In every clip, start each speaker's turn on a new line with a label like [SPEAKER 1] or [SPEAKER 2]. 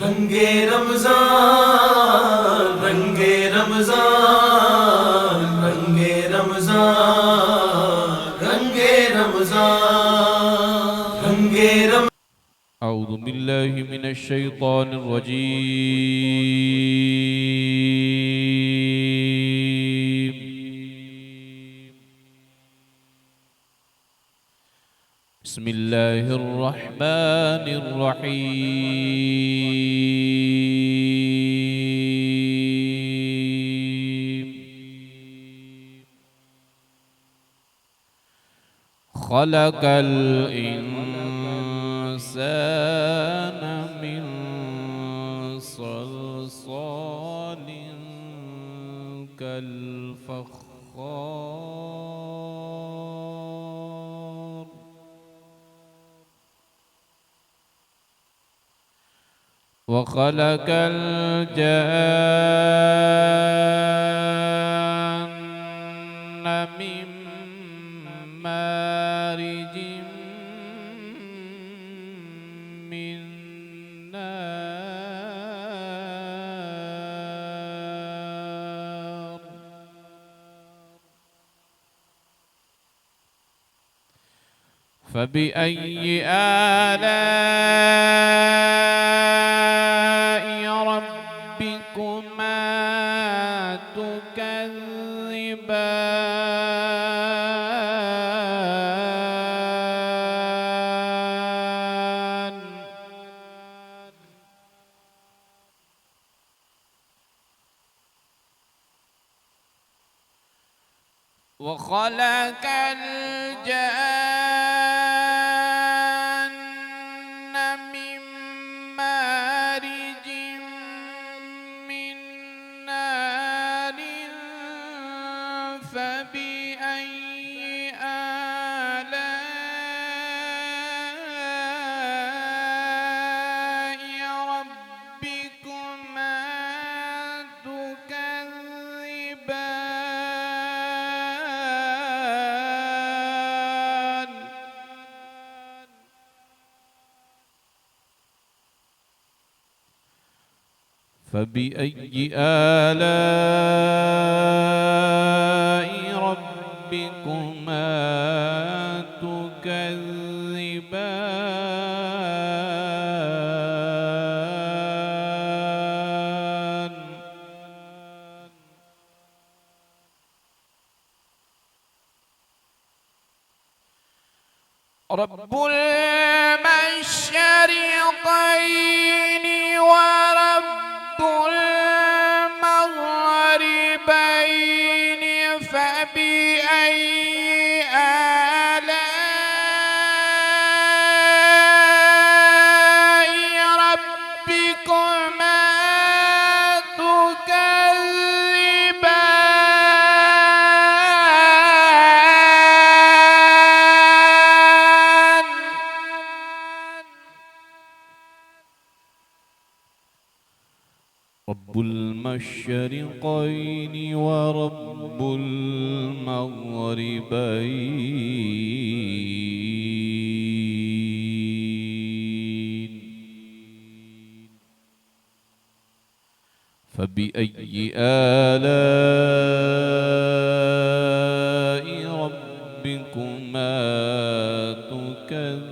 [SPEAKER 1] رنگ رمضان رنگ رمضان رنگ رمضان رنگ رمضان رنگ رمضان.
[SPEAKER 2] أعوذ بالله من الشيطان الرجيم. بسم الله الرحمن الرحيم. خلق الإنسان من صلصال كالفخار وخلق الجان من مارج من نار فبأي آلاء ربكما تكذبان وخلق الجان من مارج من نار فبأي آلاء ربكما تكذبان فبأي آلاء ربكما تكذبان رب المشرقين ورب المغربين فبأي آلاء ربكما تكذبان رب المشرقين ورب المغربين فبأي آلاء ربكما تكذبان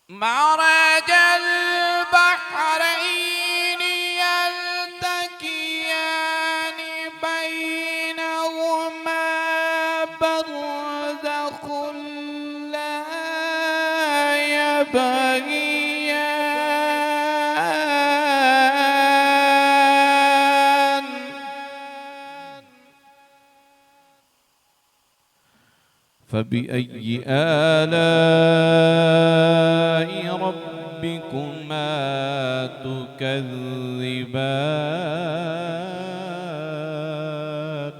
[SPEAKER 2] مرج البحرين يلتقيان بينهما برزخ لا يبغيان فبأي آلاء ربكما تكذبان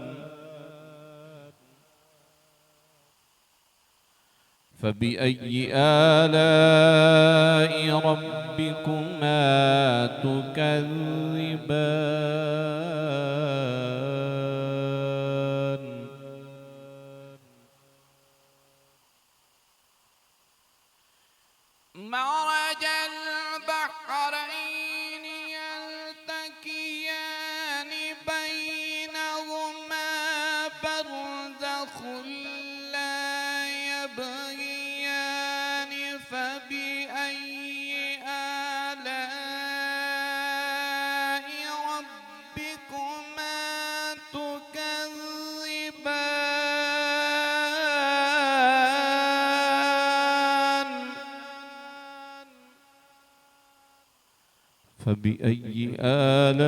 [SPEAKER 2] فبأي آلاء ربكما تكذبان فبأي آلاء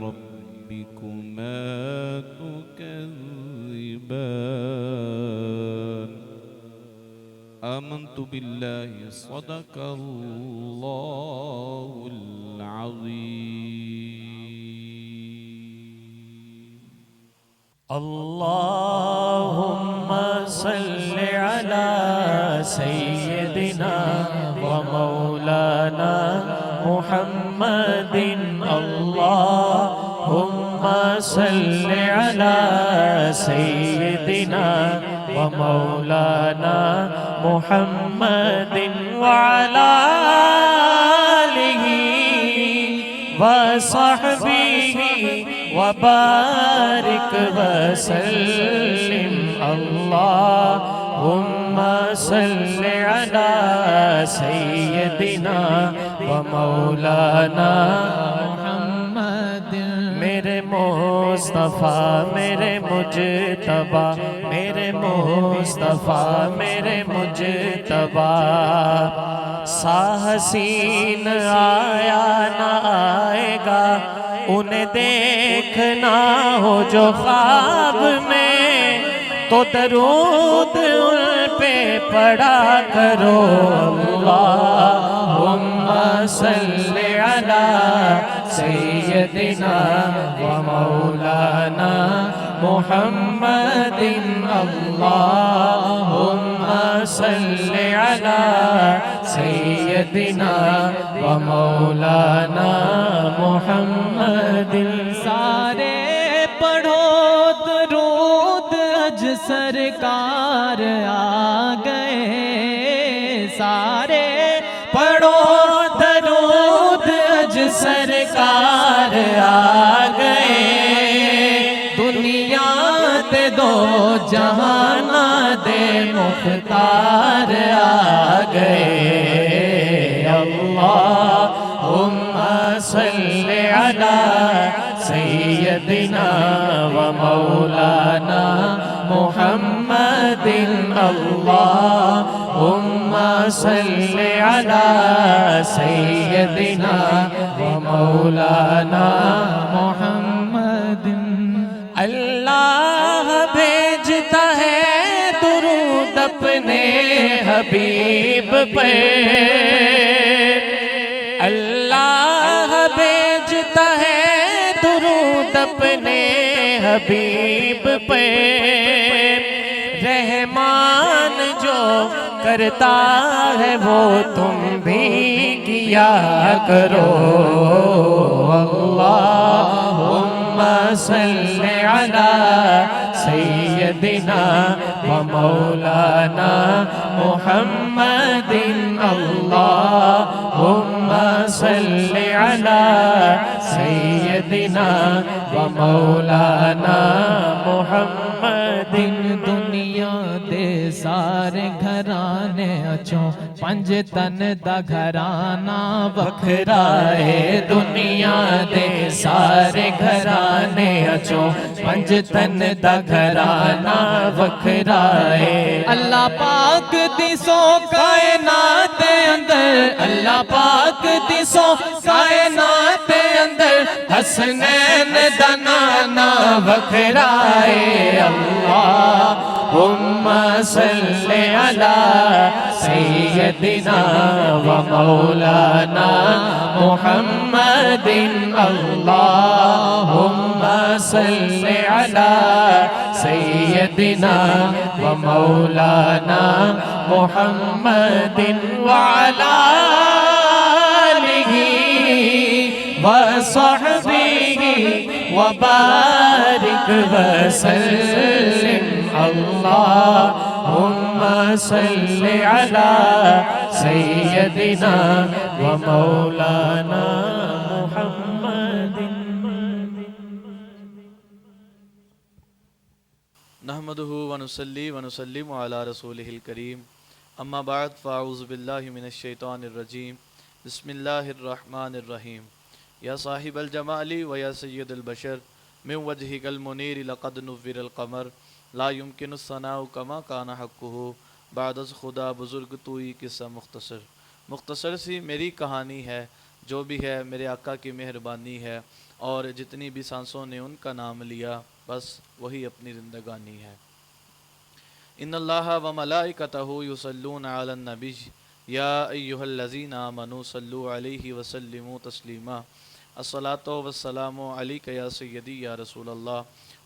[SPEAKER 2] ربكما تكذبان آمنت بالله صدق الله العظيم.
[SPEAKER 3] اللهم صل على سيدنا ومولانا محمد. اللهم صل على سيدنا ومولانا محمد وعلى آله وصحبه وبارك وسلم. اللهم صل على سيدنا ومولانا محمد. میرے مصطفیٰ میرے مجتبیٰ، میرے مصطفیٰ میرے مجتبیٰ، سا حسین آیا نہ آئے گا انہیں دیکھنا ہو جو خواب میں، تو درود ان پہ پڑھا کرو. اللہم صل علی سیدنا و مولانا محمد. اللہم صل علی سیدنا و مولانا محمد.
[SPEAKER 4] سارے پڑھو درود اج سرکار آ گئے، سارے
[SPEAKER 3] پڑھو درود اج سرکار آ گئے، دنیا تے دو جہانا دے مختار آ گئے. اللہم صل علی سیدنا و مولانا محمد. اللہم صل علی سیدنا و مولانا محمد. اللہ بھیجتا ہے درود اپنے حبیب پہ، اللہ بھیجتا ہے درود اپنے حبیب پہ. رحمان جو کرتا ہے وہ تم بھی کیا کرو. اللہم صل علی سیدنا و مولانا محمد. اللہم صل علی سیدنا و مولانا محمد.
[SPEAKER 4] دنیا دے سارے گھرانے اچھوں پنج تن دا گھرانہ
[SPEAKER 3] وکھرا ہے. دنیا دے سارے گھرانے اچھوں پنج تن دا گھرانہ وکھرا ہے.
[SPEAKER 4] اللہ پاک دی سو کائنات اندر، اللہ پاک دی سو کائنات اندر
[SPEAKER 3] حسنین دا نانا وکھرا ہے. اللہم صل علی سیدنا و مولانا محمد. اللہم صل علی سیدنا و مولانا محمد وعلی آلہ وصحبہ وبارک وسلم. اللہم صل علی سیدنا و مولانا محمد.
[SPEAKER 5] نحمده ونصلي ونسلم على رسوله الكريم. اما بعد فاعوذ بالله من الشيطان الرجيم. بسم الله الرحمن الرحيم. يا صاحب الجمال ويا سيد البشر من وجهك المنير لقد نور القمر لا يمكن الثناء كما كان حقه بعد از خدا بزرگ توئی قصہ مختصر سی میری کہانی ہے، جو بھی ہے میرے آقا کی مہربانی ہے، اور جتنی بھی سانسوں نے ان کا نام لیا بس وہی اپنی زندگانی ہے۔ ان اللہ و ملائکتہ یصلون علی النبی یا ایہا الذین آمنوا صلوا علیہ وسلموا تسلیما الصلاۃ والسلام علیک یا سیدی یا رسول اللہ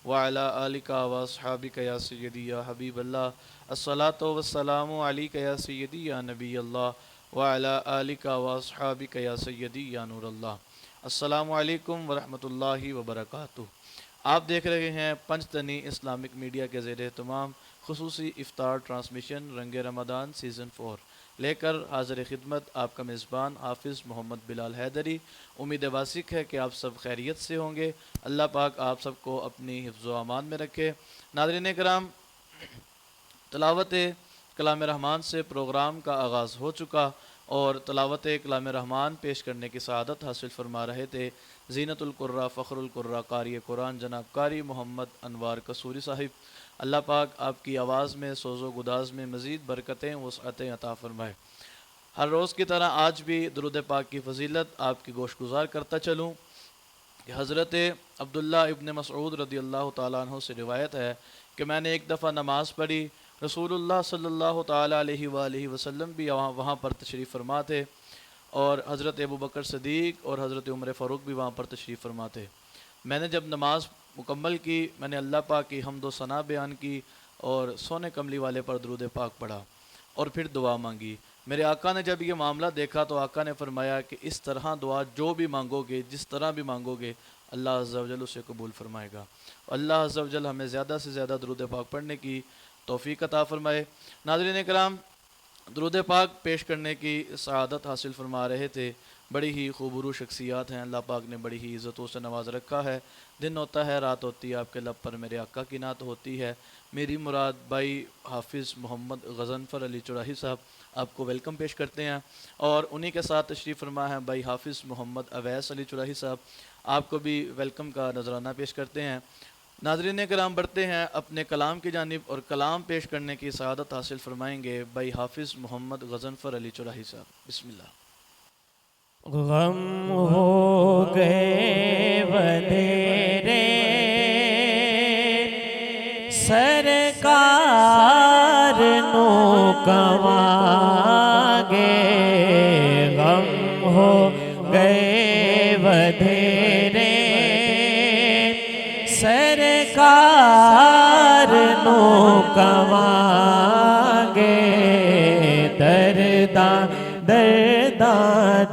[SPEAKER 5] وعلی آلک واصحابک یا سیدی یا حبیب اللہ الصلاۃ والسلام علیک یا سیدی یا نبی اللہ وعلی آلک واصحابک یا سیدی یا نور اللہ۔ السلام علیکم ورحمۃ اللہ وبرکاتہ۔ آپ دیکھ رہے ہیں پنجتنی اسلامک میڈیا کے زیر اہتمام خصوصی افطار ٹرانسمیشن رنگ رمضان سیزن 4 لے کر حاضر خدمت آپ کا میزبان حافظ محمد بلال حیدری۔ امید واسق ہے کہ آپ سب خیریت سے ہوں گے، اللہ پاک آپ سب کو اپنی حفظ و امان میں رکھے۔ ناظرین کرام، تلاوت کلام رحمان سے پروگرام کا آغاز ہو چکا اور تلاوت کلام رحمان پیش کرنے کی سعادت حاصل فرما رہے تھے زینت القرہ فخر القرہ قاری قرآن جناب قاری محمد انوار قصوری صاحب۔ اللہ پاک آپ کی آواز میں سوز و گداز میں مزید برکتیں وسعتیں عطا فرمائے۔ ہر روز کی طرح آج بھی درود پاک کی فضیلت آپ کی گوش گزار کرتا چلوں کہ حضرت عبداللہ ابن مسعود رضی اللہ تعالیٰ عنہ سے روایت ہے کہ میں نے ایک دفعہ نماز پڑھی، رسول اللہ صلی اللہ تعالیٰ علیہ وآلہ وسلم بھی وہاں پر تشریف فرما تھے، اور حضرت ابو بکر صدیق اور حضرت عمر فاروق بھی وہاں پر تشریف فرما تھے۔ میں نے جب نماز مکمل کی، میں نے اللہ پاک کی حمد و ثنا بیان کی اور سونے کملی والے پر درود پاک پڑھا اور پھر دعا مانگی۔ میرے آقا نے جب یہ معاملہ دیکھا تو آقا نے فرمایا کہ اس طرح دعا جو بھی مانگو گے، جس طرح بھی مانگو گے، اللہ عز و جل اسے قبول فرمائے گا۔ اللہ عز و جل ہمیں زیادہ سے زیادہ درود پاک پڑھنے کی توفیق عطا فرمائے۔ ناظرین کرام، درود پاک پیش کرنے کی سعادت حاصل فرما رہے تھے، بڑی ہی خوبرو شخصیات ہیں، اللہ پاک نے بڑی ہی عزتوں سے نواز رکھا ہے۔ دن ہوتا ہے، رات ہوتی ہے، آپ کے لب پر میرے آقا کی نعت ہوتی ہے۔ میری مراد بھائی حافظ محمد غضنفر علی چراہی صاحب آپ کو ویلکم پیش کرتے ہیں، اور انہی کے ساتھ تشریف فرما ہے بھائی حافظ محمد اویس علی چراہی صاحب، آپ کو بھی ویلکم کا نذرانہ پیش کرتے ہیں۔ ناظرین کرام، بڑھتے ہیں اپنے کلام کی جانب، اور کلام پیش کرنے کی سعادت حاصل فرمائیں گے بھائی حافظ محمد غضنفر علی چراہی صاحب۔ بسم اللہ۔
[SPEAKER 3] غم ہو گئے ودیرے سرکار نو کماگے، غم ہو گئے ودیرے سرکار نو کماگے، درداں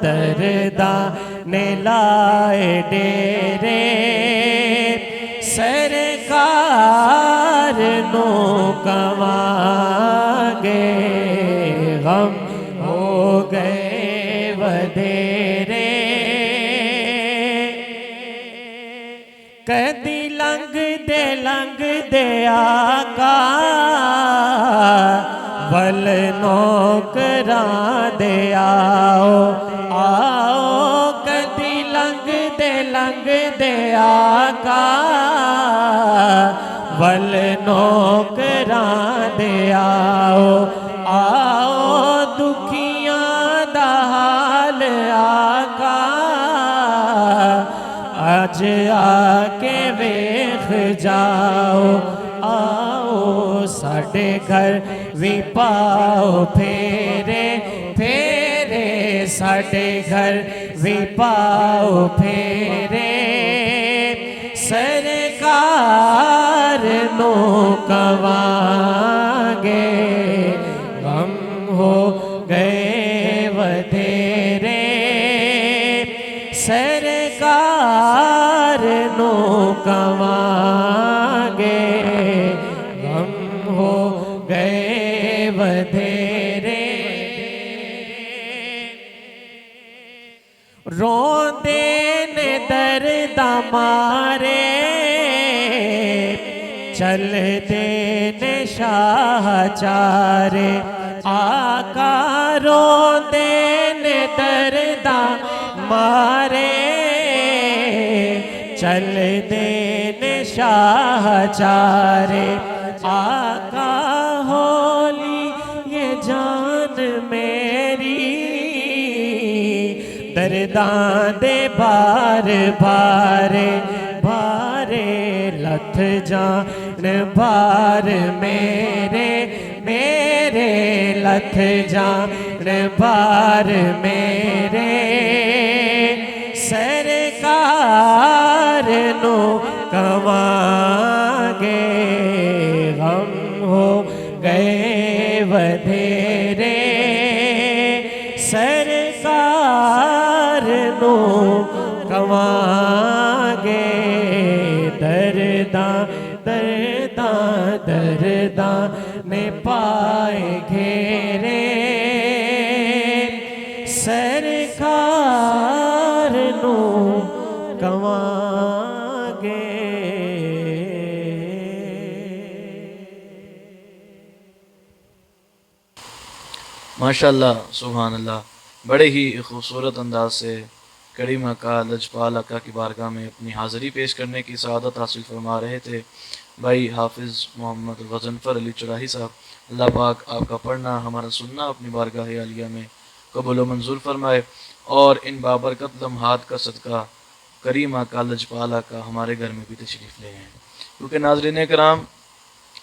[SPEAKER 3] درداں نے لائے ڈیرے سرکار نو کماگے، غم ہو گئے ودیرے کدی لنگ دے آقا ول نوکراں دے آؤ کدی لنگ دے آقا ول نوکراں دے آؤ دکھیاں دا حال آقا اج آ کے ویکھ جاؤ، آؤ ساڈے گھر وی پاؤ پھیرے پھیرے، ساڈے گھر وی پاؤ پھیرے، سرکار نو کماں گے، غم ہو گئے ودیرے سرکار نو کماں گے، غم ہو گئے ودیرے، روندے نے درد مارے چل دے نے شاہ چارے، آقا روندے نے درد مارے چل دے نے شاہ چارے، آقا ہولی دے بار بارے بارے لتھ جان بار میرے میرے لتھ جان بار میرے سرکار نو کواں گے غم ہو گئے ودھیرے سرکار نو کواں گے درداں درداں درداں نے پائے گھیرے سرکار نو کواں گے
[SPEAKER 5] ماشاءاللہ سبحان اللہ، بڑے ہی خوبصورت انداز سے کریم آقا لجپال آقا کی بارگاہ میں اپنی حاضری پیش کرنے کی سعادت حاصل فرما رہے تھے بھائی حافظ محمد غضنفر علی چراہی صاحب۔ اللہ پاک آپ کا پڑھنا ہمارا سننا اپنی بارگاہ عالیہ میں قبول و منظور فرمائے، اور ان بابرکت لمحات کا صدقہ کریم آقا لجپال آقا ہمارے گھر میں بھی تشریف لے آئیں۔ کیونکہ ناظرین کرام،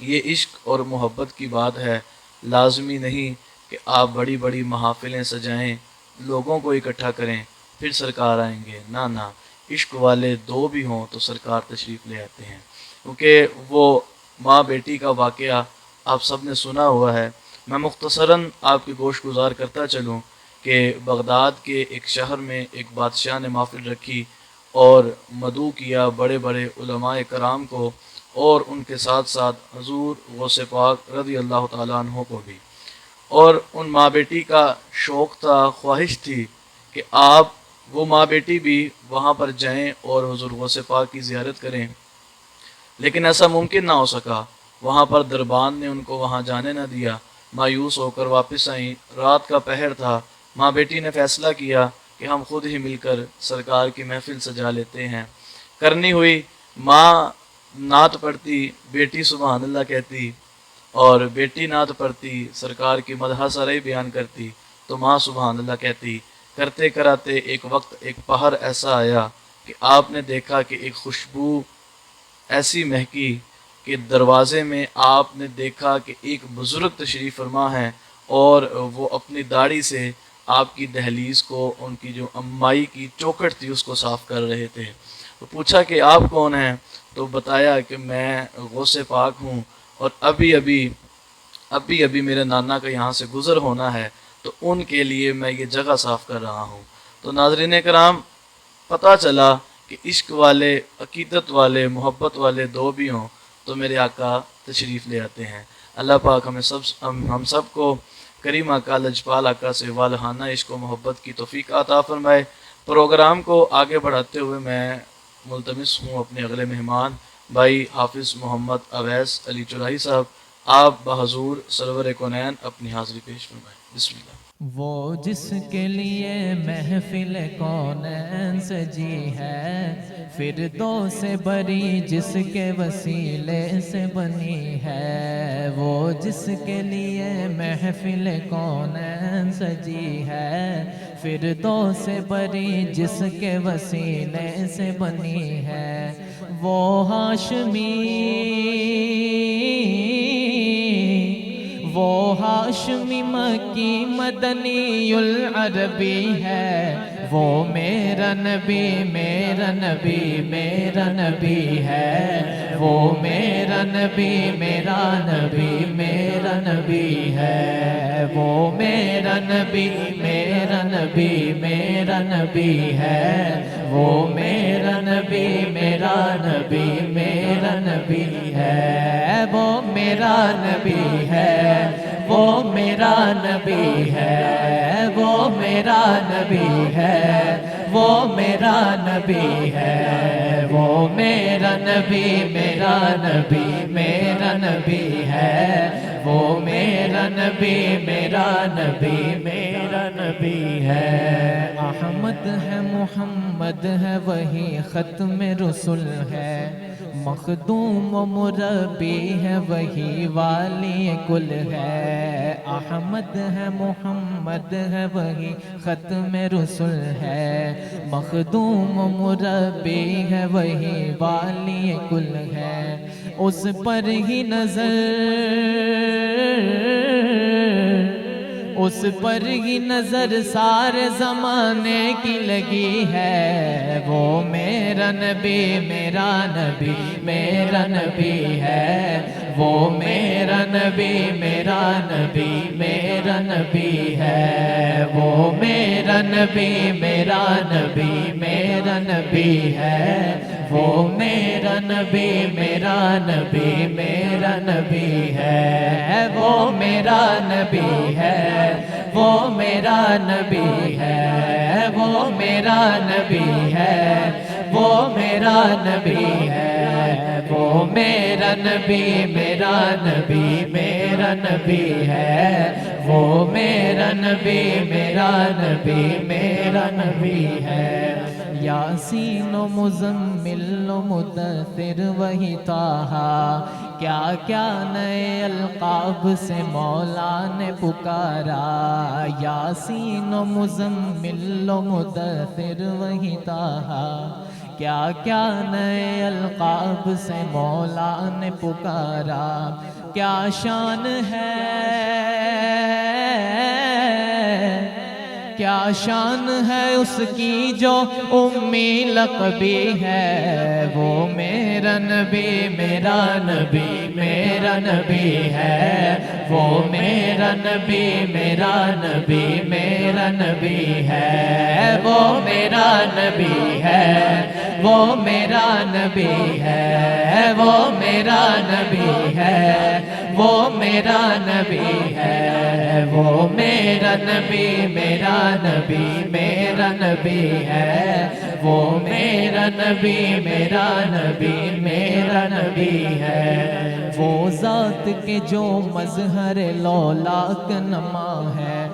[SPEAKER 5] یہ عشق اور محبت کی بات ہے، لازمی نہیں کہ آپ بڑی بڑی محافلیں سجائیں، لوگوں کو اکٹھا کریں پھر سرکار آئیں گے، نہ عشق والے دو بھی ہوں تو سرکار تشریف لے آتے ہیں۔ کیونکہ وہ ماں بیٹی کا واقعہ آپ سب نے سنا ہوا ہے۔ میں مختصراً آپ کی گوش گزار کرتا چلوں کہ بغداد کے ایک شہر میں ایک بادشاہ نے محفل رکھی اور مدعو کیا بڑے بڑے علماء کرام کو، اور ان کے ساتھ ساتھ حضور غوث پاک رضی اللہ تعالیٰ عنہ کو بھی، اور ان ماں بیٹی کا شوق تھا، خواہش تھی کہ آپ وہ ماں بیٹی بھی وہاں پر جائیں اور حضور غوث پاک کی زیارت کریں، لیکن ایسا ممکن نہ ہو سکا۔ وہاں پر دربان نے ان کو وہاں جانے نہ دیا، مایوس ہو کر واپس آئیں۔ رات کا پہر تھا، ماں بیٹی نے فیصلہ کیا کہ ہم خود ہی مل کر سرکار کی محفل سجا لیتے ہیں۔ کرنی ہوئی، ماں نعت پڑھتی، بیٹی سبحان اللہ کہتی، اور بیٹی نعت پڑھتی، سرکار کی مدح سرائی بیان کرتی، تو ماں سبحان اللہ کہتی۔ کرتے کراتے ایک وقت ایک پہر ایسا آیا کہ آپ نے دیکھا کہ ایک خوشبو ایسی مہکی کہ دروازے میں آپ نے دیکھا کہ ایک بزرگ تشریف فرما ہے، اور وہ اپنی داڑھی سے آپ کی دہلیز کو، ان کی جو امائی کی چوکھٹ تھی اس کو صاف کر رہے تھے۔ تو پوچھا کہ آپ کون ہیں؟ تو بتایا کہ میں غوث پاک ہوں، اور ابھی ابھی میرے نانا کا یہاں سے گزر ہونا ہے، تو ان کے لیے میں یہ جگہ صاف کر رہا ہوں۔ تو ناظرین کرام، پتہ چلا کہ عشق والے، عقیدت والے، محبت والے دو بھی ہوں تو میرے آقا تشریف لے آتے ہیں۔ اللہ پاک ہم سب کو کریم آقا لجپال آقا سے والہانہ عشق و محبت کی توفیق عطا فرمائے۔ پروگرام کو آگے بڑھاتے ہوئے میں ملتمس ہوں اپنے اگلے مہمان بھائی حافظ محمد اویس علی چراہی صاحب، آپ بحضور سرور کونین اپنی حاضری پیش فرمائیں۔ بسم اللہ۔
[SPEAKER 4] وہ جس کے لیے محفل کونین سجی ہے، فردوس بری جس کے وسیلے سے بنی ہے۔ وہ جس کے لیے محفل کونین سجی ہے، فردوس بری جس کے وسیلے سے بنی ہے۔ وہ ہاشمی مکی مدنی العربی ہے۔ وہ میرا نبی میرا نبی میرا نبی ہے۔ وہ میرا نبی میرا نبی میرا نبی ہے۔ وہ میرا نبی میرا نبی میرا نبی ہے۔ وہ میرا نبی میرا نبی میرا نبی ہے۔ وہ میرا نبی ہے، وہ میرا نبی ہے۔ وہ میرا نبی ہے، وہ میرا نبی ہے۔ وہ میرا نبی میرا نبی میرا نبی ہے۔ وہ میرا نبی میرا نبی میرا نبی ہے۔ احمد ہے محمد ہے وہی ختم رسول ہے۔ مخدوم و مربی ہے وہی والی کل ہے، احمد ہے محمد ہے وہی ختم رسل ہے، مخدوم و مربی ہے وہی والی کل ہے، اس پر ہی نظر سارے زمانے کی لگی ہے، وہ میرا نبی میرا نبی میرا نبی ہے، وہ میرا نبی میرا نبی میرا نبی ہے، وہ میرا نبی میرا نبی میرا نبی ہے، وہ میرا نبی میرا نبی میرا نبی ہے، وہ میرا نبی ہے، وہ میرا نبی ہے، وہ میرا نبی ہے، وہ میرا نبی ہے، وہ میرا نبی میرا نبی میرا نبی ہے، وہ میرا نبی میرا نبی میرا نبی ہے، یاسین و مزمل و مدثر وہی طٰہٰ، کیا کیا نئے القاب سے مولا نے پکارا، یاسین و مزمل و مدثر وہی طٰہٰ، کیا کیا نئے القاب سے مولا نے پکارا، کیا شان ہے کیا شان ہے اس کی جو امی لقبی ہے، وہ میرا نبی میرا نبی میرا نبی ہے، وہ میرا نبی میرا نبی میرا نبی ہے، وہ میرا نبی ہے، وہ میرا نبی ہے، وہ میرا نبی ہے، وہ میرا نبی ہے، وہ میرا نبی میرا نبی میرا نبی ہے، وہ میرا نبی میرا نبی میرا نبی ہے، وہ ذات کے جو مظہر لولاک نما ہے،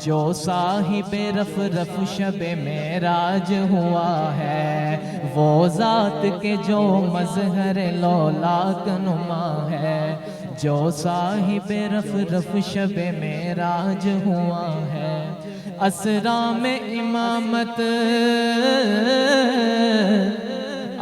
[SPEAKER 4] جو صاحب رف رف شب معراج ہوا ہے، وہ ذات کے جو مظہر لولاک نما ہے، جو صاحب رف رف شب معراج ہوا ہے، اسرا میں امامت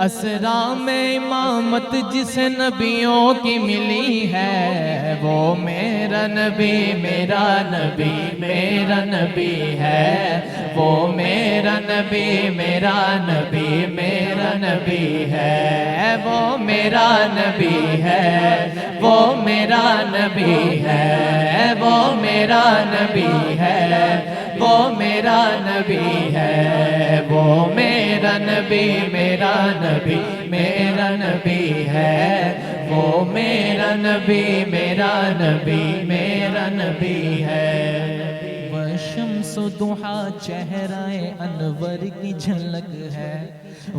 [SPEAKER 4] اسرا میں امامت جس نبیوں کی ملی ہے، وہ میرا نبی میرا نبی میرا نبی ہے، وہ میرا نبی میرا نبی میرا نبی ہے، وہ میرا نبی ہے، وہ میرا نبی ہے، وہ میرا نبی ہے، وہ میرا نبی ہے، وہ میرا نبی میرا نبی میرا نبی ہے، وہ میرا نبی میرا نبی میرا نبی ہے، وشمس و ضحا چہرہ انور کی جھلک ہے،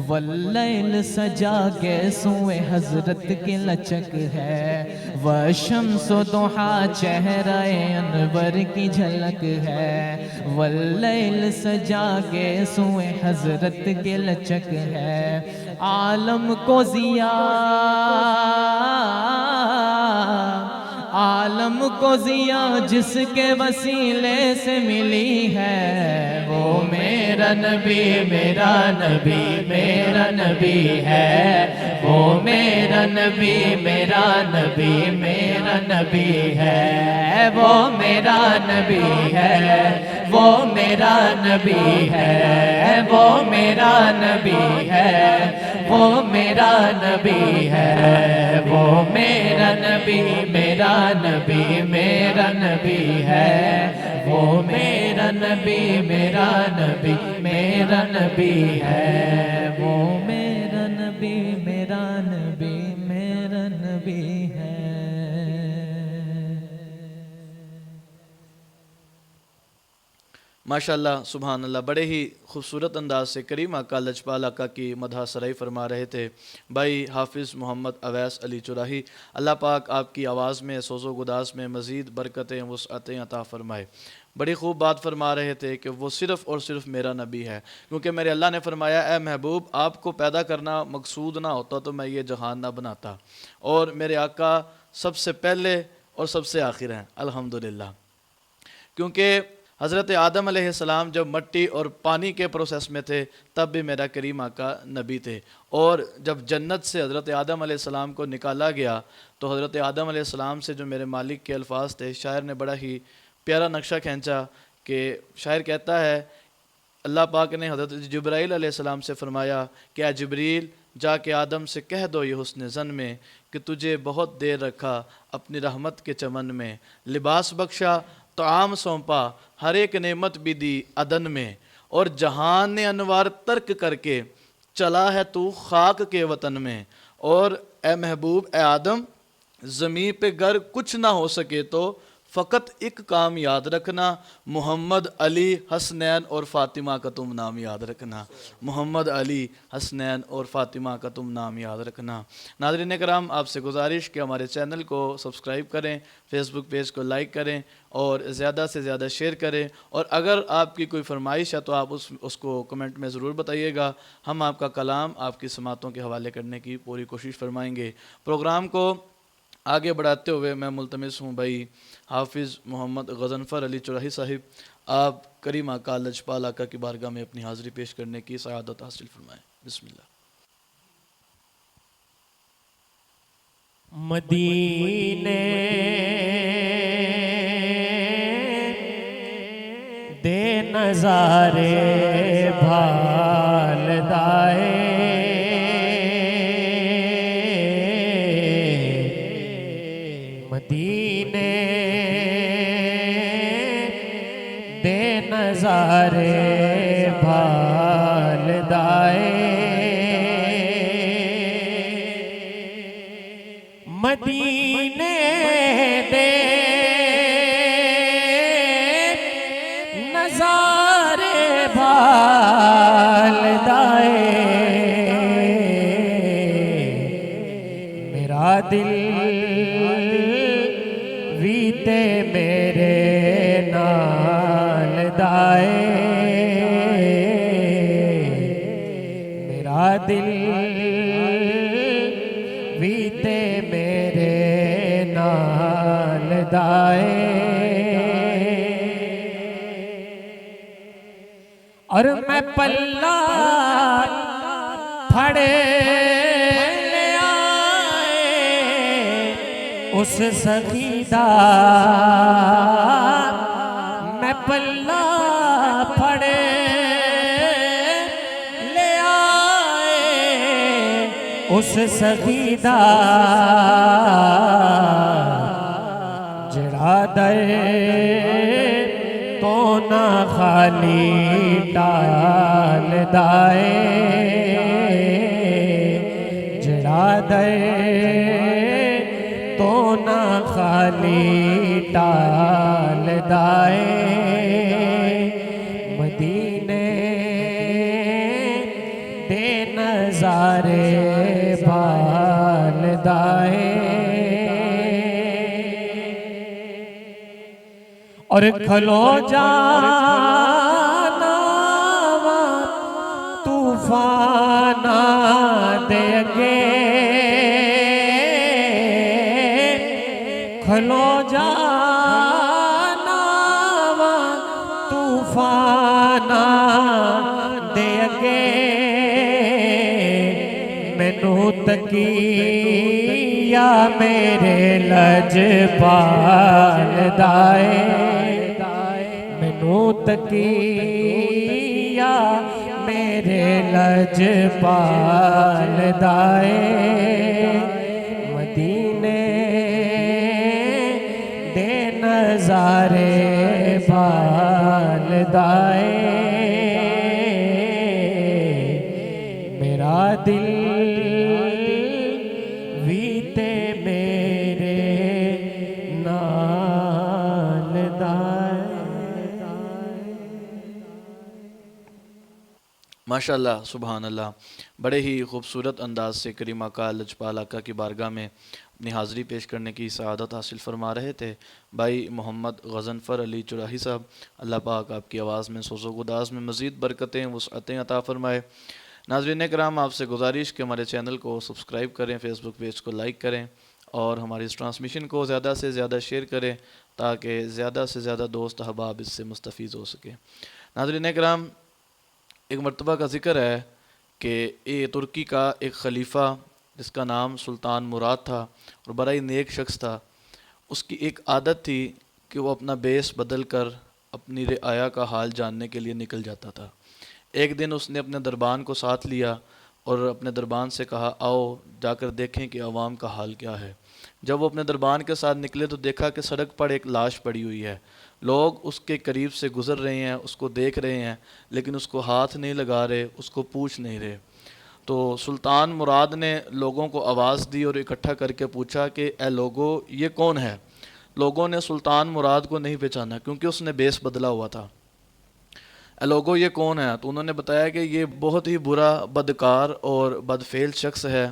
[SPEAKER 4] واللیل سجا کے سوئے حضرت کی لچک ہے، وشمس و ضحا چہرہ انور کی جھلک ہے، واللیل سجا کے سوئے حضرت کی لچک ہے، عالم کو ضیاء جس کے وسیلے سے ملی ہے، وہ میرا نبی میرا نبی میرا نبی ہے، وہ میرا نبی میرا نبی میرا نبی ہے، وہ میرا نبی ہے، وہ میرا نبی ہے، وہ میرا نبی ہے، وہ میرا نبی ہے، وہ میرا نبی میرا نبی میرا نبی ہے، وہ میرا نبی میرا نبی میرا نبی ہے، وہ میرا نبی میرا نبی میرا نبی ہے۔
[SPEAKER 5] ماشاءاللہ سبحان اللہ، بڑے ہی خوبصورت انداز سے کریم آقا لجپال آقا کی مدح سرائی فرما رہے تھے بھائی حافظ محمد اویس علی چراہی۔ اللہ پاک آپ کی آواز میں، سوز و گداز میں مزید برکتیں وسعتیں عطا فرمائے۔ بڑی خوب بات فرما رہے تھے کہ وہ صرف اور صرف میرا نبی ہے، کیونکہ میرے اللہ نے فرمایا اے محبوب آپ کو پیدا کرنا مقصود نہ ہوتا تو میں یہ جہان نہ بناتا، اور میرے آقا سب سے پہلے اور سب سے آخر ہیں الحمدللہ۔ کیونکہ حضرت آدم علیہ السلام جب مٹی اور پانی کے پروسیس میں تھے تب بھی میرا کریم آقا نبی تھے، اور جب جنت سے حضرت آدم علیہ السلام کو نکالا گیا تو حضرت آدم علیہ السلام سے جو میرے مالک کے الفاظ تھے، شاعر نے بڑا ہی پیارا نقشہ کھینچا کہ شاعر کہتا ہے اللہ پاک نے حضرت جبرائیل علیہ السلام سے فرمایا کہ اے جبریل جا کے آدم سے کہہ دو یہ حسن زن میں کہ تجھے بہت دیر رکھا اپنی رحمت کے چمن میں، لباس بخشا طعام سونپا ہر ایک نعمت بھی دی عدن میں، اور جہان انوار ترک کر کے چلا ہے تو خاک کے وطن میں، اور اے محبوب اے آدم زمین پہ گر کچھ نہ ہو سکے تو فقط ایک کام یاد رکھنا، محمد علی حسنین اور فاطمہ کا تم نام یاد رکھنا، محمد علی حسنین اور فاطمہ کا تم نام یاد رکھنا۔ ناظرین کرام آپ سے گزارش کہ ہمارے چینل کو سبسکرائب کریں، فیس بک پیج کو لائک کریں اور زیادہ سے زیادہ شیئر کریں، اور اگر آپ کی کوئی فرمائش ہے تو آپ اس کو کمنٹ میں ضرور بتائیے گا، ہم آپ کا کلام آپ کی سماعتوں کے حوالے کرنے کی پوری کوشش فرمائیں گے۔ پروگرام کو آگے بڑھاتے ہوئے میں ملتمس ہوں بھائی حافظ محمد غضنفر علی چراہی صاحب آپ کریم آقا لجپال آقا کی بارگاہ میں اپنی حاضری پیش کرنے کی سعادت حاصل فرمائیں۔ بسم اللہ۔
[SPEAKER 3] مدینے دے نظارے بھال دائے مدینے دے نظارے بھال دائے مدینے دے نظارے بھال دائے میرا دل ویتے میرے نال دائے میرا دل ویتے میرے نال دائے اور میں پلہ پھڑے لے آئے اس سخی دا میں پلہ پھڑے لے آئے اس سخی دا جڑا دے تو نہ خالی ٹال دائے جڑا دے تو نہ خالی ٹال دائے مدینے دے نظارے بھال دائے اور کھلو جانا طوفان دے گے کھلو جانا طوفان دے گے مینوں تکیا میرے لجپال دائے مینوں تکیا میرے لجپال دائے مدینے دے نظارے بھال دائے میرا دل ویتے میرے نال دائے
[SPEAKER 5] ماشاءاللہ سبحان اللہ، بڑے ہی خوبصورت انداز سے کریم آقا لجپال آقا کی بارگاہ میں اپنی حاضری پیش کرنے کی سعادت حاصل فرما رہے تھے بھائی محمد غضنفر علی چراہی صاحب۔ اللہ پاک آپ کی آواز میں، سوز و گداز میں مزید برکتیں وسعتیں عطا فرمائے۔ ناظرین کرام، آپ سے گزارش کہ ہمارے چینل کو سبسکرائب کریں، فیس بک پیج کو لائک کریں اور ہماری اس ٹرانسمیشن کو زیادہ سے زیادہ شیئر کریں تاکہ زیادہ سے زیادہ دوست احباب اس سے مستفید ہو سکیں۔ ناظرین کرام، ایک مرتبہ کا ذکر ہے کہ یہ ترکی کا ایک خلیفہ جس کا نام سلطان مراد تھا اور بڑا ہی نیک شخص تھا، اس کی ایک عادت تھی کہ وہ اپنا بیس بدل کر اپنی رعایا کا حال جاننے کے لیے نکل جاتا تھا۔ ایک دن اس نے اپنے دربان کو ساتھ لیا اور اپنے دربان سے کہا آؤ جا کر دیکھیں کہ عوام کا حال کیا ہے۔ جب وہ اپنے دربان کے ساتھ نکلے تو دیکھا کہ سڑک پر ایک لاش پڑی ہوئی ہے، لوگ اس کے قریب سے گزر رہے ہیں، اس کو دیکھ رہے ہیں لیکن اس کو ہاتھ نہیں لگا رہے، اس کو پوچھ نہیں رہے۔ تو سلطان مراد نے لوگوں کو آواز دی اور اکٹھا کر کے پوچھا کہ اے لوگو یہ کون ہے؟ لوگوں نے سلطان مراد کو نہیں پہچانا کیونکہ اس نے بیس بدلا ہوا تھا۔ اے لوگو یہ کون ہے؟ تو انہوں نے بتایا کہ یہ بہت ہی برا، بدکار اور بدفعل شخص ہے۔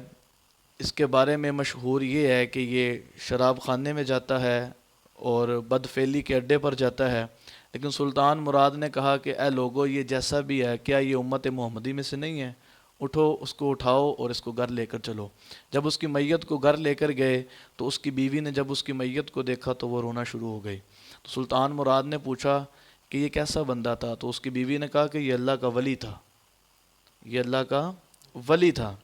[SPEAKER 5] اس کے بارے میں مشہور یہ ہے کہ یہ شراب خانے میں جاتا ہے اور بدفعلی کے اڈے پر جاتا ہے۔ لیکن سلطان مراد نے کہا کہ اے لوگو یہ جیسا بھی ہے، کیا یہ امت محمدی میں سے نہیں ہے؟ اٹھو، اس کو اٹھاؤ اور اس کو گھر لے کر چلو۔ جب اس کی میت کو گھر لے کر گئے تو اس کی بیوی نے جب اس کی میت کو دیکھا تو وہ رونا شروع ہو گئی۔ تو سلطان مراد نے پوچھا کہ یہ کیسا بندہ تھا؟ تو اس کی بیوی نے کہا کہ یہ اللہ کا ولی تھا، یہ اللہ کا ولی تھا۔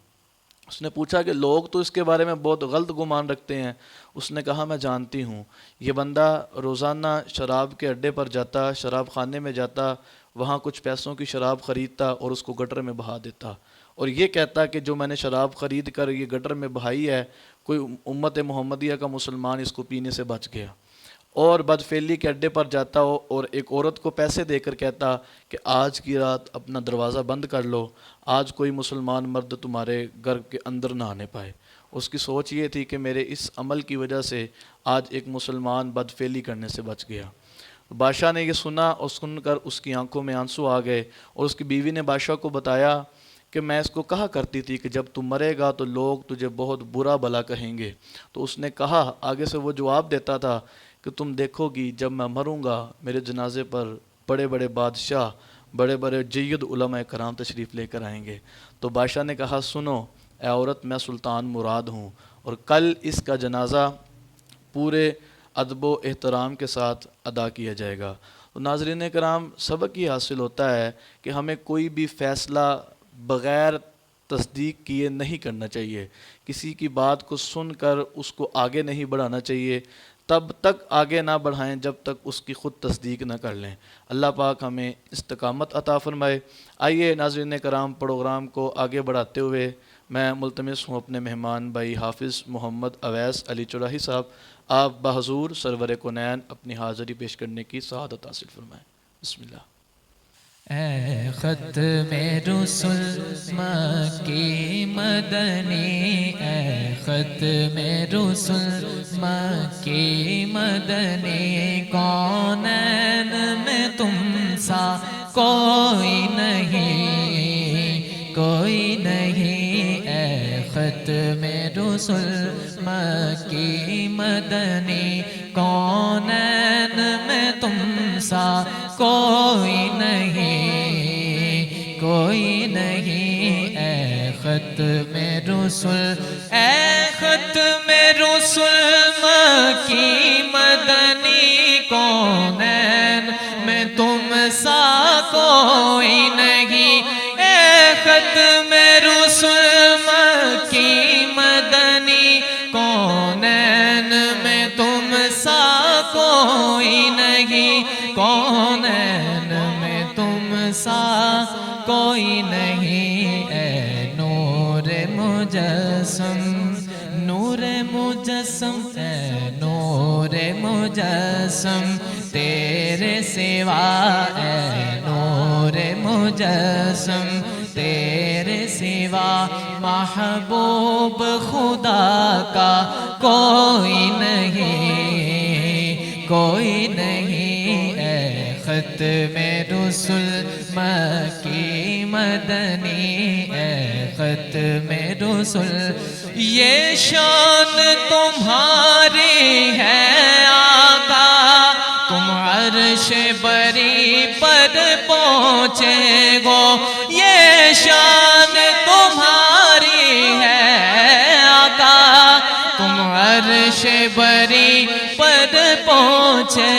[SPEAKER 5] اس نے پوچھا کہ لوگ تو اس کے بارے میں بہت غلط گمان رکھتے ہیں۔ اس نے کہا میں جانتی ہوں، یہ بندہ روزانہ شراب کے اڈے پر جاتا، شراب خانے میں جاتا، وہاں کچھ پیسوں کی شراب خریدتا اور اس کو گٹر میں بہا دیتا، اور یہ کہتا کہ جو میں نے شراب خرید کر یہ گٹر میں بہائی ہے، کوئی امت محمدیہ کا مسلمان اس کو پینے سے بچ گیا۔ اور بدفعلی کے اڈے پر جاتا ہو اور ایک عورت کو پیسے دے کر کہتا کہ آج کی رات اپنا دروازہ بند کر لو، آج کوئی مسلمان مرد تمہارے گھر کے اندر نہ آنے پائے۔ اس کی سوچ یہ تھی کہ میرے اس عمل کی وجہ سے آج ایک مسلمان بدفعلی کرنے سے بچ گیا۔ بادشاہ نے یہ سنا اور سن کر اس کی آنکھوں میں آنسو آ گئے، اور اس کی بیوی نے بادشاہ کو بتایا کہ میں اس کو کہا کرتی تھی کہ جب تم مرے گا تو لوگ تجھے بہت برا بھلا کہیں گے۔ تو اس نے کہا، آگے سے وہ جواب دیتا تھا کہ تم دیکھو گی جب میں مروں گا میرے جنازے پر بڑے بڑے بادشاہ، بڑے بڑے جید علماء کرام تشریف لے کر آئیں گے۔ تو بادشاہ نے کہا سنو اے عورت، میں سلطان مراد ہوں اور کل اس کا جنازہ پورے ادب و احترام کے ساتھ ادا کیا جائے گا۔ تو ناظرین کرام، سبق یہ حاصل ہوتا ہے کہ ہمیں کوئی بھی فیصلہ بغیر تصدیق کیے نہیں کرنا چاہیے۔ کسی کی بات کو سن کر اس کو آگے نہیں بڑھانا چاہیے، تب تک آگے نہ بڑھائیں جب تک اس کی خود تصدیق نہ کر لیں۔ اللہ پاک ہمیں استقامت عطا فرمائے۔ آئیے ناظرین کرام، پروگرام کو آگے بڑھاتے ہوئے میں ملتمس ہوں اپنے مہمان بھائی حافظ محمد اویس علی چراہی صاحب، آپ بحضور سرور کونین اپنی حاضری پیش کرنے کی سعادت حاصل فرمائیں۔ بسم اللہ۔
[SPEAKER 4] اے ختم رسل مکی مدنی، اے ختم رسل مکی مدنی، کونین میں تم سا کوئی نہیں، کوئی نہیں، اے ختم رسل مکی مدنی، کونین میں تم سا کوئی نہیں، کوئی نہیں، اے ختم رسل، اے ختم رسل مکی مدنی، کونین میں تم سا کوئی نہیں، اے ختم رسل مکی مدنی، کونین میں تم سا کوئی نہیں، کونین میں تم سا کوئی نہیں، اے نور مجسم، نور مجسم، اے نور مجسم، تیرے سوا، اے نور مجسم، تیرے سوا محبوب خدا کا کوئی نہیں، کوئی نہیں، اے ختم رسل مکی مدنی اے ختم رسول، یہ شان تمہاری ہے آقا، تم عرش بری پر پہنچے گو، یہ شان تمہاری ہے آقا، تم عرش بری پر پہنچے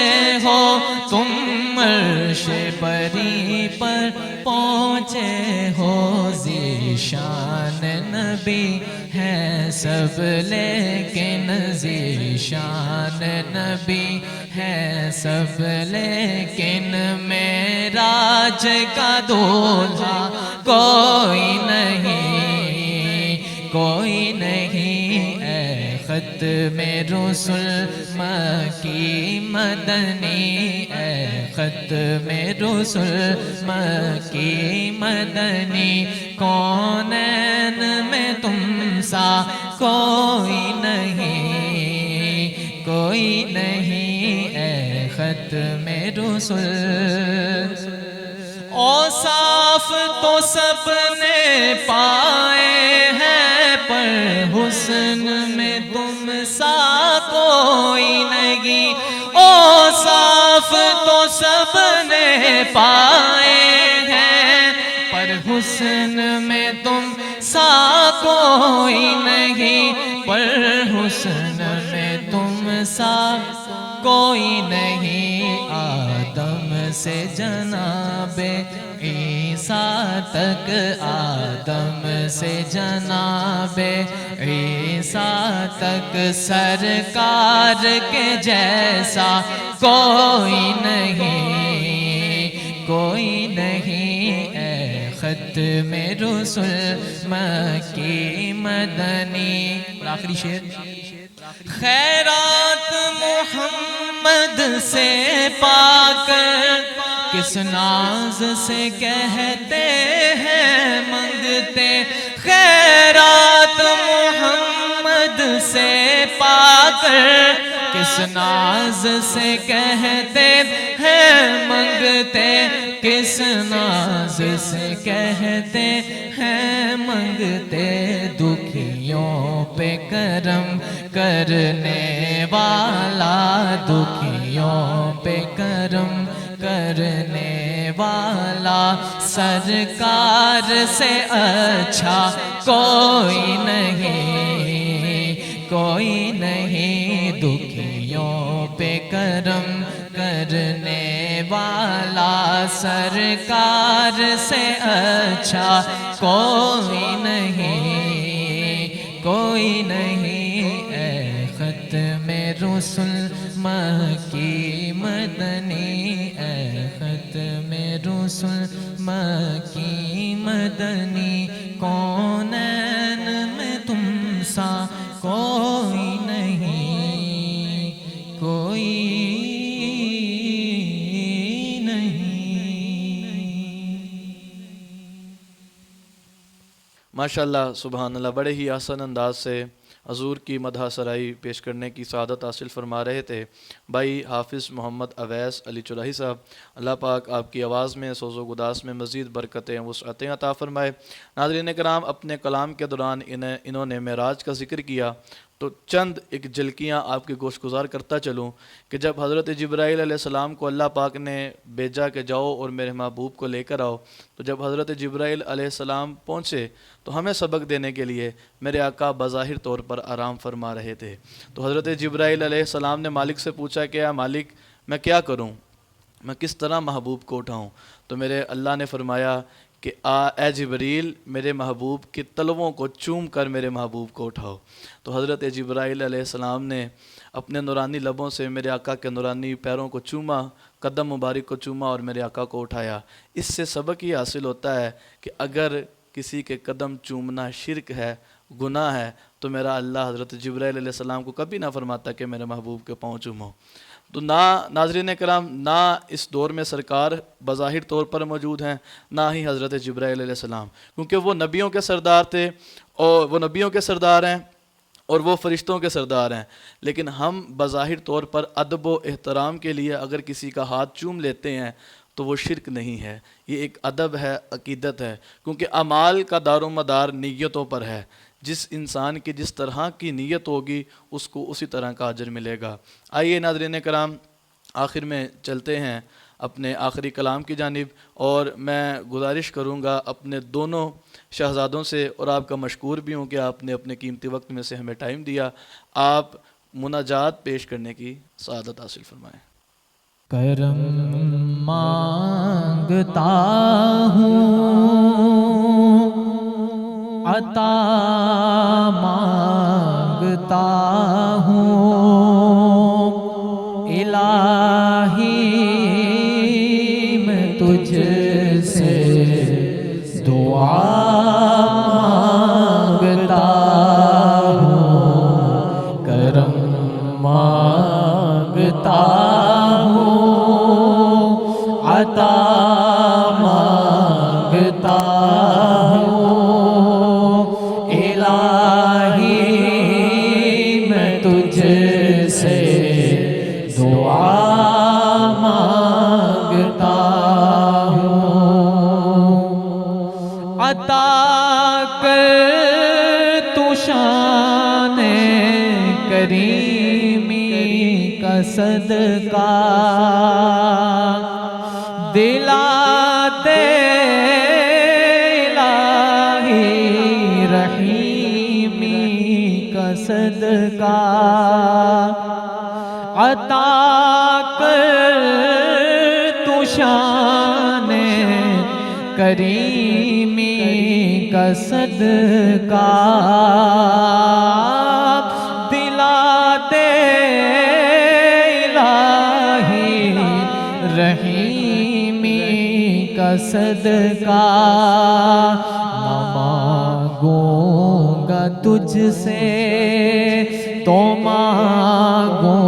[SPEAKER 4] ہو، تم عرش بری پر پہنچے ہو، ذیشان نبی ہے سب لیکن ذیشان نبی ہے سب لیکن معراج کا دولہا کوئی نہیں، کوئی نہیں اے ختم رسول مکی مدنی، اے ختم رسول مکی مدنی، کونین میں تم سا کوئی نہیں، کوئی نہیں اے ختم رسول، اوصاف تو سب نے پائے ہیں پر حسن میں تم سا کوئی نہیں، اوصاف تو سب نے پائے ہیں پر حسن میں تم سا کوئی نہیں، پر حسن میں تم سا کوئی نہیں، آدم سے جناب عیسیٰ تک، آدم سے جناب عیسیٰ تک، سرکار کے جیسا کوئی نہیں، کوئی نہیں اے ختم رسول مکی مدنی۔ اور آخری شعر، خیرات محمد سے پا کر کس ناز سے کہتے ہیں منگتے، خیرات محمد سے پا کر کس ناز سے کہتے ہیں منگتے، کس ناز سے کہتے ہیں منگتے، دکھیوں پہ کرم کرنے والا، دکھیوں پہ کرم کرنے والا، سرکار سے اچھا کوئی نہیں، کوئی نہیں، دکھیوں پہ کرم کرنے والا، سرکار سے اچھا کوئی نہیں، کوئی نہیں اے ختم رسول مکی مدنی، اے ختم رسول مکی مدنی، کونین میں تم سا کوئی نہیں، کوئی
[SPEAKER 5] ماشاءاللہ سبحان اللہ، بڑے ہی آسان انداز سے حضور کی مدح سرائی پیش کرنے کی سعادت حاصل فرما رہے تھے بھائی حافظ محمد اویس علی چرائی صاحب۔ اللہ پاک آپ کی آواز میں، سوز و گداز میں مزید برکتیں وسعتیں عطا فرمائے۔ ناظرین کرام، اپنے کلام کے دوران انہوں نے معراج کا ذکر کیا، تو چند ایک جھلکیاں آپ کے گوش گزار کرتا چلوں کہ جب حضرت جبرائیل علیہ السلام کو اللہ پاک نے بھیجا کہ جاؤ اور میرے محبوب کو لے کر آؤ، تو جب حضرت جبرائیل علیہ السلام پہنچے تو ہمیں سبق دینے کے لیے میرے آقا بظاہر طور پر آرام فرما رہے تھے۔ تو حضرت جبرائیل علیہ السلام نے مالک سے پوچھا کہ اے مالک، میں کیا کروں، میں کس طرح محبوب کو اٹھاؤں؟ تو میرے اللہ نے فرمایا کہ اے جبریل، میرے محبوب کے تلووں کو چوم کر میرے محبوب کو اٹھاؤ۔ تو حضرت جبرائیل علیہ السلام نے اپنے نورانی لبوں سے میرے آقا کے نورانی پیروں کو چوما، قدم مبارک کو چوما اور میرے آقا کو اٹھایا۔ اس سے سبق یہ حاصل ہوتا ہے کہ اگر کسی کے قدم چومنا شرک ہے، گناہ ہے، تو میرا اللہ حضرت جبرائیل علیہ السلام کو کبھی نہ فرماتا کہ میرے محبوب کے پاؤں چومو۔ تو نہ ناظرین کرام، نہ اس دور میں سرکار بظاہر طور پر موجود ہیں، نہ ہی حضرت جبرائیل علیہ السلام، کیونکہ وہ نبیوں کے سردار تھے، اور وہ نبیوں کے سردار ہیں اور وہ فرشتوں کے سردار ہیں۔ لیکن ہم بظاہر طور پر ادب و احترام کے لیے اگر کسی کا ہاتھ چوم لیتے ہیں تو وہ شرک نہیں ہے، یہ ایک ادب ہے، عقیدت ہے، کیونکہ اعمال کا دار و مدار نیتوں پر ہے۔ جس انسان کی جس طرح کی نیت ہوگی اس کو اسی طرح کا اجر ملے گا۔ آئیے ناظرین کرام، آخر میں چلتے ہیں اپنے آخری کلام کی جانب، اور میں گزارش کروں گا اپنے دونوں شہزادوں سے، اور آپ کا مشکور بھی ہوں کہ آپ نے اپنے قیمتی وقت میں سے ہمیں ٹائم دیا، آپ مناجات پیش کرنے کی سعادت حاصل فرمائیں۔
[SPEAKER 4] کرم مانگتا ہوں، عطا مانگتا ہوں، الہی میں تجھ سے دعا مانگتا ہوں، کرم مانگتا ہوں، عطا مانگتا ہوں، الہی میں تجھ سے دعا مانگتا ہوں، عطا کر تو شان کریمی کا صدقہ، دلا دے الہی رحیمی کا صدقہ، عطا کر تو شان کریمی کا صدقہ، دلا دے الہی رحیمی کا صدقہ، نہ مانگوں گا تجھ سے تو مانگوں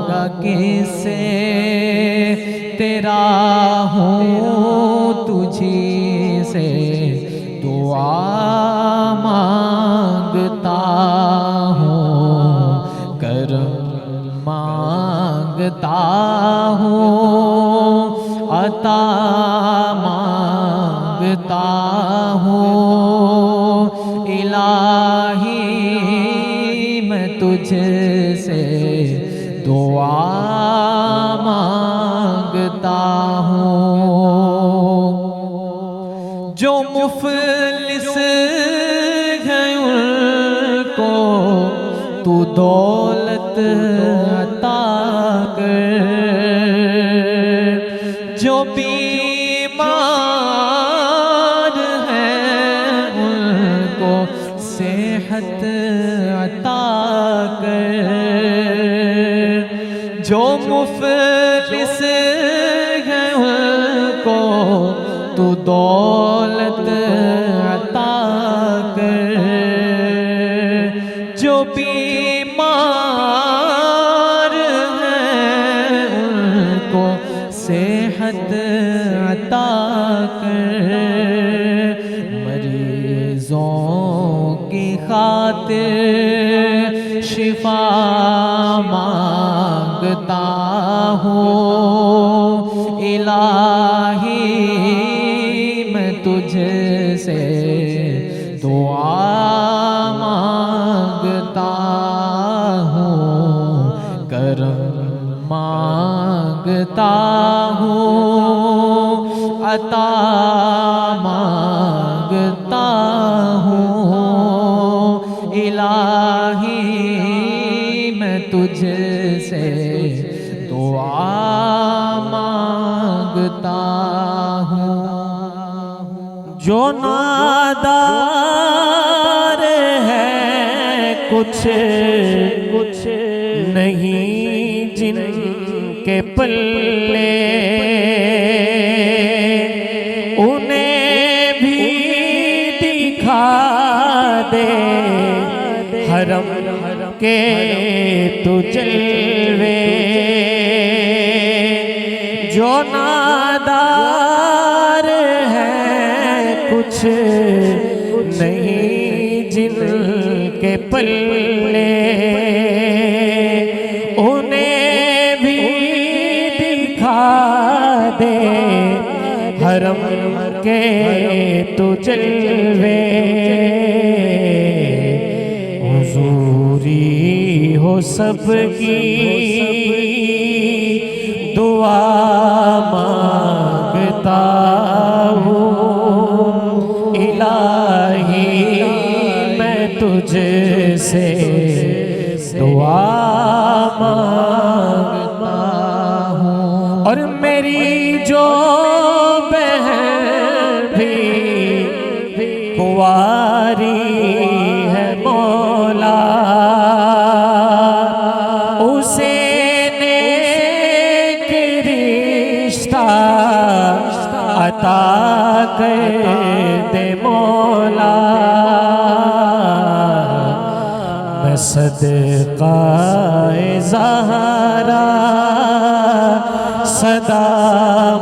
[SPEAKER 4] گا کس سے، تیرا ہوں تجھی سے دعا مانگتا ہوں، کرم مانگتا ہوں، عطا مانگتا ہوں، الہی میں تجھ سے دعا مانگتا ہوں، جو مفلس ہیں ان کو تو دولت عطا کر، جو بیمار ہیں ان کو صحت عطا کر، جو مفلس ہیں ان کو تو دولت عطا کر، جو بیمار ہیں ان کو صحت عطا کر، مریضوں کی خاطر شفا مانگتا ہوں، الہی میں تجھ سے دعا مانگتا ہوں، کرم مانگتا ہوں، عطا مانگتا ہوں، الہی میں تجھ سے دعا مانگتا ہوں،
[SPEAKER 3] جو نادار ہے کچھ نہیں جن کے پلے، انہیں بھی دکھا دے حرم کے تو جلوے، جو نادار ہے کچھ نہیں جن کے پلے، انہیں بھی دکھا دے کے تو جلوے حضوری ہو سب کی دعا مانگتا ہوں الہی میں تجھ سے دعا مانگتا ہوں اور میری جو بہن بھی کنواری ہے مولا اسے نیک رشتہ عطا کر دے مولا میں صدقہ زہرا صدا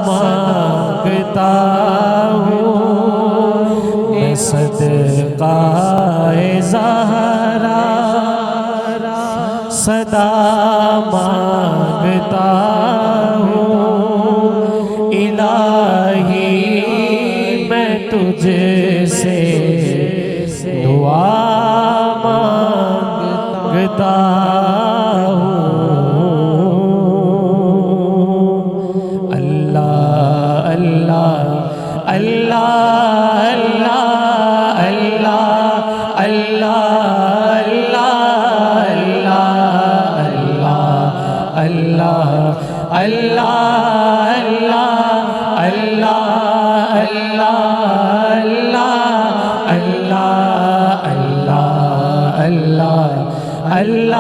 [SPEAKER 3] مانگتا ہوں میں صدقہ زہرا صدا مانگتا ہوں الہی میں تجھ سے دعا مانگتا ہوں اللہ اللہ اللہ اللہ اللہ اللہ اللہ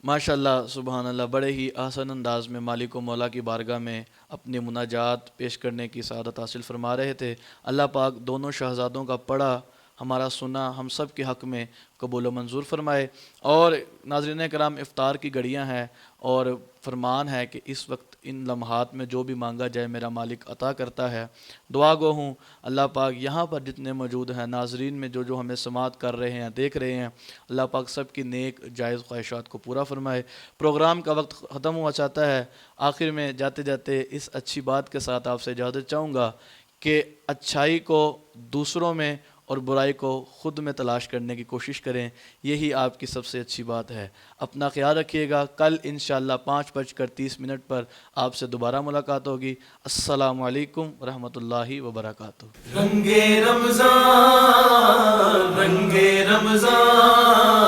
[SPEAKER 5] ماشاءاللہ سبحان اللہ، بڑے ہی آسان انداز میں مالک و مولا کی بارگاہ میں اپنی مناجات پیش کرنے کی سعادت حاصل فرما رہے تھے۔ اللہ پاک دونوں شہزادوں کا پڑھا ہمارا سنا ہم سب کے حق میں قبول و منظور فرمائے۔ اور ناظرین کرام، افطار کی گھڑیاں ہیں اور فرمان ہے کہ اس وقت ان لمحات میں جو بھی مانگا جائے میرا مالک عطا کرتا ہے۔ دعا گو ہوں اللہ پاک یہاں پر جتنے موجود ہیں، ناظرین میں جو ہمیں سماعت کر رہے ہیں، دیکھ رہے ہیں، اللہ پاک سب کی نیک جائز خواہشات کو پورا فرمائے۔ پروگرام کا وقت ختم ہوا چاہتا ہے، آخر میں جاتے جاتے اس اچھی بات کے ساتھ آپ سے اجازت چاہوں گا کہ اچھائی کو دوسروں میں اور برائی کو خود میں تلاش کرنے کی کوشش کریں، یہی آپ کی سب سے اچھی بات ہے۔ اپنا خیال رکھیے گا، کل انشاءاللہ 5:30 پر آپ سے دوبارہ ملاقات ہوگی۔ السلام علیکم ورحمۃ اللہ وبرکاتہ۔
[SPEAKER 1] رنگے رمضان رنگے رمضان